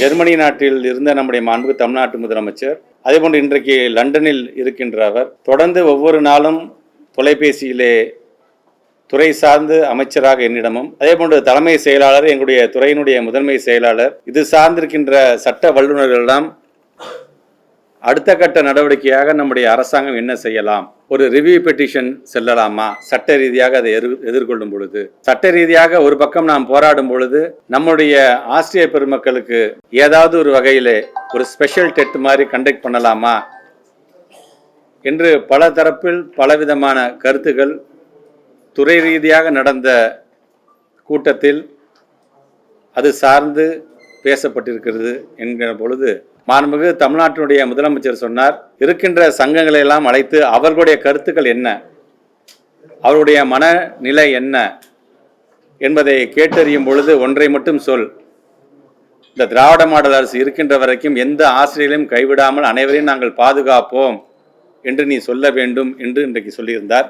Germany நாட்டில் இருந்த நம்முடைய மாண்புமிகு தமிழ்நாட்டு முதலமைச்சர், அதேபோன்று இன்றைக்கு லண்டனில் இருக்கின்ற அவர் தொடர்ந்து ஒவ்வொரு நாளும் தொலைபேசியிலே துறை சார்ந்து அமைச்சராக என்னிடமும், அதேபோன்று தலைமை செயலாளர், எங்களுடைய துறையினுடைய முதன்மை செயலாளர், இது சார்ந்திருக்கின்ற சட்ட வல்லுநர்களிடம் அடுத்த கட்ட நடவடிக்கையாக நம்முடைய அரசாங்கம் என்ன செய்யலாம், ஒரு ரிவ்யூ பெட்டிஷன் செல்லலாமா, சட்ட ரீதியாக அதை எதிர்கொள்ளும் பொழுது, சட்ட ரீதியாக ஒரு பக்கம் நாம் போராடும் பொழுது நம்முடைய ஆசிரியர் பெருமக்களுக்கு ஏதாவது ஒரு வகையிலே ஒரு ஸ்பெஷல் டெட் மாதிரி கண்டக்ட் பண்ணலாமா என்று பல தரப்பில் பலவிதமான கருத்துக்கள் துறை ரீதியாக நடந்த கூட்டத்தில் அது சார்ந்து பேசப்பட்டிருக்கிறது என்கிற பொழுது மாண்புமிகு தமிழ்நாட்டினுடைய முதலமைச்சர் சொன்னார், இருக்கின்ற சங்கங்களை எல்லாம் அழைத்து அவர்களுடைய கருத்துக்கள் என்ன, அவருடைய மனநிலை என்ன என்பதை கேட்டறியும் பொழுது ஒன்றை மட்டும் சொல், இந்த திராவிட மாடல் அரசு இருக்கின்ற வரைக்கும் எந்த ஆசிரியர்களையும் கைவிடாமல் அனைவரையும் நாங்கள் பாதுகாப்போம் என்று நீ சொல்ல வேண்டும் என்று இன்றைக்கு சொல்லியிருந்தார்.